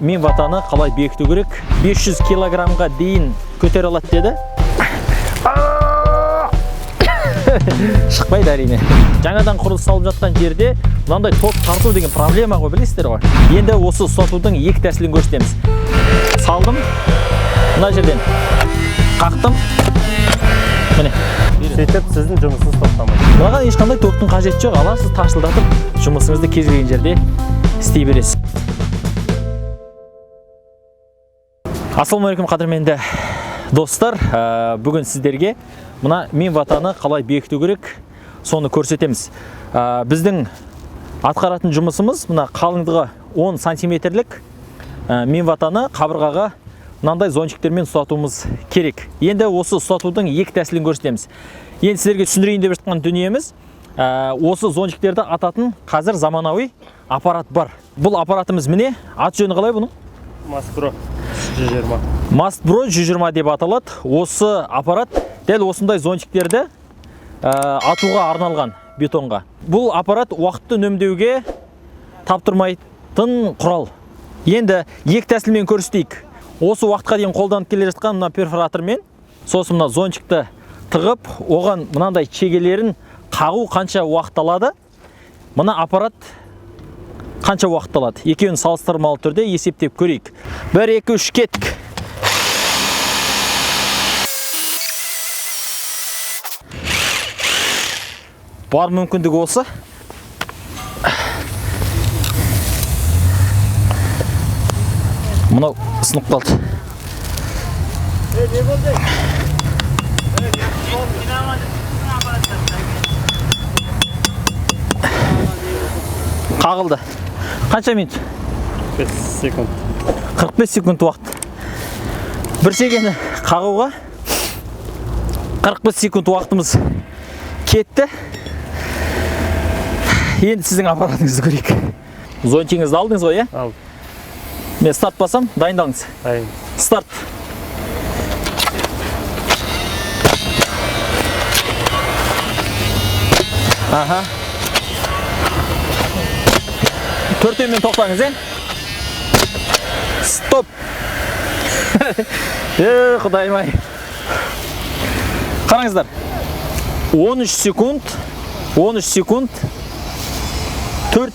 Мен ватаны қалай бекіту керек? 500 килограммға дейін көтере алады деді. Шықпайды әрине. Жаңадан құрылыс салып жатқан жерде мынандай ток тарту деген проблема ғой, білесіздер ғой. Енді осы ұстатудың екі тәсілін көрсетеміз. Салдым, мына жерден қақтым. Міне. Сөйтіп сіздің жұмысыңыз тоқтамайды. Мынаған ешқандай токтың қажеті жоқ. Аласыз, тарсылдатып, жұмысыңызды кез келген жерде істей бересіз. Ассалаумағалейкум қадірменді достар, бүгін сіздерге мына мен ватаны қалай бекіту керек, соны көрсетеміз. Біздің атқаратын жұмысымыз мына қалыңдығы 10 сантиметрлік мен ватаны қабырғаға мынандай зонтиктермен ұстатуымыз керек. Енді осы ұстатудың екі тәсілін көрсетеміз. Енді сіздерге түсіндірейін деп жатқан дүниеміз, осы зонтиктерді ататын қазір заманауи аппарат бар. Бұл аппаратымыз міне, аты жөні қалай бұның? Mastpro 120. Mastpro 120 деп аталады. Осы аппарат дәл осындай зонтиктерді атуға арналған бетонға. Бұл аппарат уақытты үнемдеуге таптырмайтын құрал. Енді екі тәсілмен көрсетейік. Осы уақытқа дейін қолданып келе жатқан мына перфоратормен, сосын мына зонтикті тығып, оған мынандай шегелерін қағу қанша уақыт алады? Мына аппарат қанша уақыт алады? Екеуін салыстырмалы түрде есептеп көрейік. 1, 2, 3 кеттік. Бар мүмкіндігі осы. Мынау сынып қалды. Қағылды. Қанша минут? 45 секунд. 45 секунд уақыт. Бір шегені қағуға 45 секунд уақытымыз кетті. Енді сіздің аппаратыңызды көрейік. Зонтигіңізді алдыңыз ғой, е? Алдым. Мен старт басам, дайындалыңыз. Дайын. Старт. Аха. Төртеумен тоқтаңыз, е? Стоп. Құдайым-ай. Қараңыздар. 13 секунд 4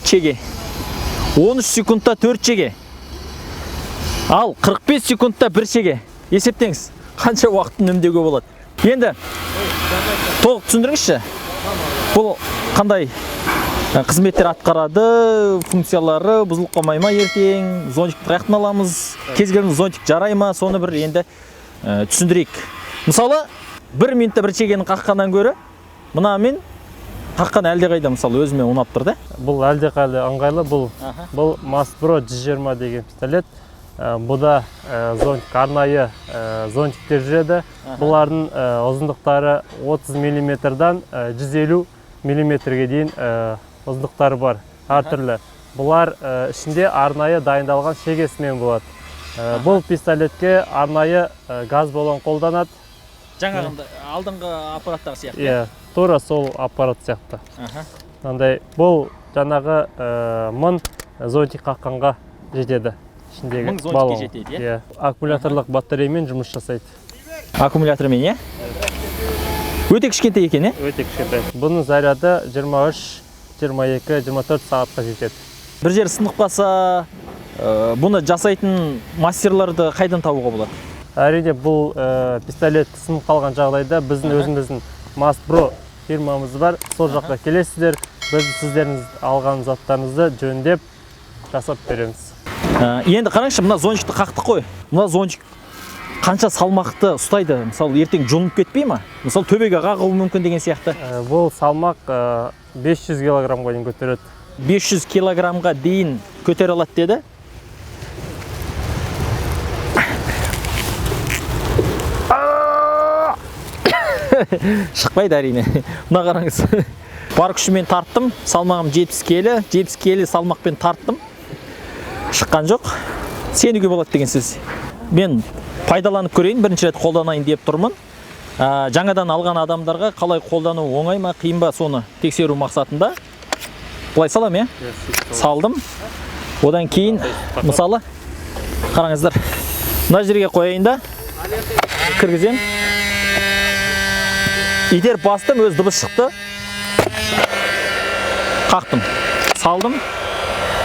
шеге. 13 секундта 4 шеге. Ал 45 секундта 1 шеге. Есептеңіз, қанша уақытын үнемдеуге болады. Енді толық түсіндіріңізші. Бұл қандай қызметтер атқарады, функциялары бұзылып қалмай ма ертең, зонтикті қаяқтан аламыз, кез келген зонтик жарай ма, соны бір енді түсіндірейік. Мысалы, 1 минутта 1 шегені қаққаннан гөрі, мына мен қаққан әлде қайда, мысалы, өзіме ұнап тұрды. Бұл әлде қайда ыңғайлы. Бұл Mastpro 120 деген пистолет. Бұда зонтик, арнайы зонтиктер жүреді. Бұлардың ұзындықтары 30 мм-дан 150 мм-ге дейін ұзындықтары бар, әртүрлі. Бұлар ішінде арнайы дайындалған шегесімен болады. Бұл пистолетке арнайы газ баллон қолданады. Жаңағында алдыңғы аппараттар сияқты. Иә, тура сол аппарат сияқты. Бұл жаңағы 1000 зонтик қаққанға жетеді. 1000 зонтикке жетеді, е? Аккумуляторлық батареямен жұмыс жасайды. Аккумулятормен, е? Өте кішкентай екен, е? Өте кішкентай. Бұның заряды 23, 22, 24 сағатқа жетеді. Бір жер сынып қалса, бұны жасайтын мастерларды қайдан табуға болады? Әрине, бұл пистолет сынып қалған жағдайда біздің өзіміздің Mastpro фирмамыз бар. Сол жаққа келесіздер, біз сіздеріңіз алған заттарыңызды жөндеп жасап береміз. Енді қараңызшы, мына зонтикті қақтық қой. Мына зонтик қанша салмақты ұстайды? Мысалы, ертең жұлынып кетпей ма? Мысалы, төбеге қағуы мүмкін деген сияқты. Бұл салмақ 500 килограммға дейін көтереді. 500 килограммға дейін көтере алады деді. Шықпайды әрине. Мына қараңыз. Бар күшімен тарттым, салмағым 70 келі, 70 келі салмақпен тарттым. Шыққан жоқ. Сенуге болады деген сөз. Мен пайдаланып көрейін, бірінші рет қолданайын деп тұрмын. Жаңадан алған адамдарға қалай қолдану оңай ма, қиын ба, соны тексеру мақсатында. Бұлай салам, е? Салдым. Одан кейін, мысалы, Қараңыздар. Мына жерге қояйын да. Кіргізем. Итеріп бастым, өз дыбыс шықты. Қақтым. Салдым.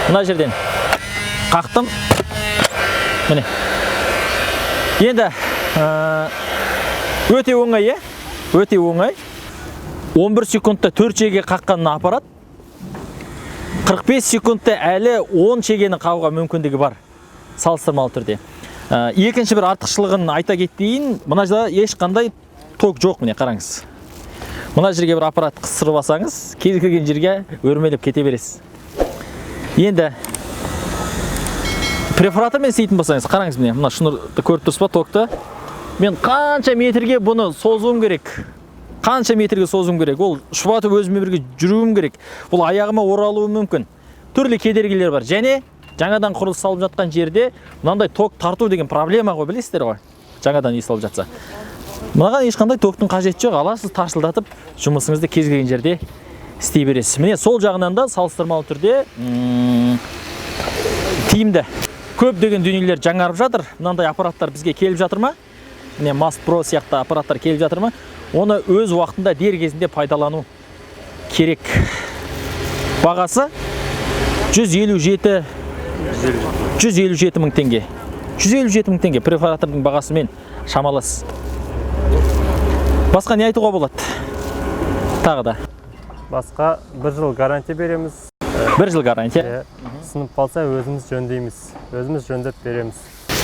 Мына жерден қақтым. Міне. Енді өте оңай, өте оңай. 11 секундта 4 шеге қаққанын апарат. 45 секундта әлі 10 шегені қағуға мүмкіндігі бар. Салыстырмалы түрде. Екінші бір артықшылығын айта кетейін. Мына жерде ешқандай ток жоқ, міне қараңыз. Мына жерге бір аппарат қыстырып алсаңыз, кез келген жерге өрмелеп кете бересіз. Енді перфоратормен істейтін болсаңыз, қараңыз міне, мына шнурды көріп тұрсыз ба, токты. Мен қанша метрге бұны созуым керек? Қанша метрге созуым керек? Ол шұбатып өзіме бірге жүруім керек. Ол аяғыма оралуы мүмкін. Түрлі кедергілер бар. Және жаңадан құрылыс салып жатқан жерде мынандай ток тарту деген проблема ғой, білесіздер ғой. Жаңадан үй салып жатса. Мынаған ешқандай токтың қажеті жоқ. Аласыз, таршылдатып жұмысыңызды кез келген жерде істей бересіз. Міне сол жағынан да салыстырмалы түрде тиімді. Көп деген дүниелер жаңарып жатыр. Мынандай аппараттар бізге келіп жатыр ма? Міне Mast Pro сияқты аппараттар келіп жатыр ма? Оны өз уақытында дер кезінде пайдалану керек. Бағасы 157 мың теңге. 157 мың теңге перфоратордың бағасымен шамалас. Басқа не айтуға болады? Тағы да. Басқа 1 жыл гарантия береміз. 1 жыл гарантия. Сынып қалса өзіміз жөндейміз. Өзіміз жөндеп береміз.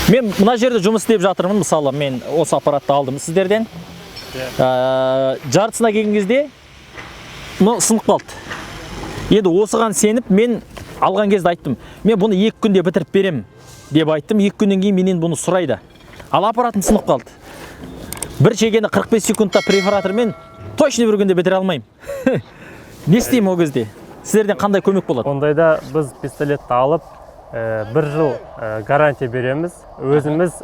Мен мына жерде жұмыс істеп жатырмын. Мысалы, мен осы аппаратты алдым сіздерден. Жартысына келген кезде сынып қалды. Енді осыған сеніп мен алған кезде айттым. Мен бұны 2 күнде бітіріп берем деп айттым. 2 күннен кейін менен бұны сұрайды. Ал аппаратым сынып қалды. Бір шегені 45 секундта перфоратормен точно бір күнде бітіре алмаймын. Не істеймін ол кезде? Сіздерден қандай көмек болады? Ондайда біз пистолетті алып 1 жыл гарантия береміз. Өзіміз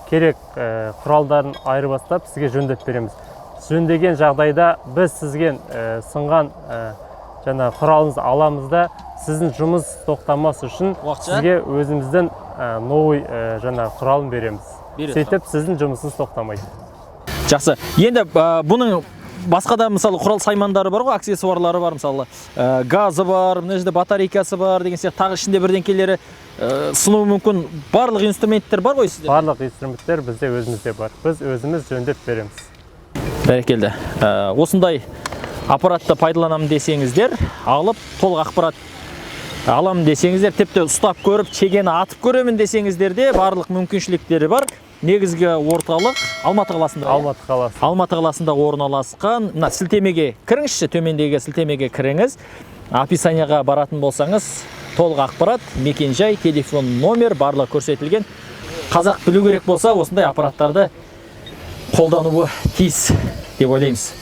керек құралдарын айырбастап сізге жөндеп береміз. Жөндеген жағдайда біз сізге сынған жаңа құралыңызды аламыз да сіздің жұмыс тоқтамас үшін сізге өзімізден новый жаңа құралын береміз. Сөйтіп сіздің жұмысыңыз тоқтамайды. Жақсы. Енді бұның басқа да мысалы құрал саймандары бар ғой, аксессуарлары бар, мысалы газы бар, мына жерде батарейкасы бар деген сияқты, тағы ішінде бірдеңкелері сынуы мүмкін. Барлық инструменттер бар ғой сізде? Барлық инструменттер бізде өзімізде бар. Біз өзіміз жөндеп береміз. Бәрекелді. Осындай аппаратты пайдаланамын десеңіздер, алып толық ақпарат аламын десеңіздер, тіпті ұстап көріп, шегені атып көремін десеңіздер де барлық мүмкіншіліктері бар. Негізгі орталық Алматы қаласында. Алматы қаласында орналасқан. Мына сілтемеге кіріңізші, төмендегі сілтемеге кіріңіз. Описанияға баратын болсаңыз, толық ақпарат, мекен-жай, телефон номер барлығы көрсетілген. Қазақ білу керек болса, осындай аппараттарды қолдануы тиіс деп ойлаймыз.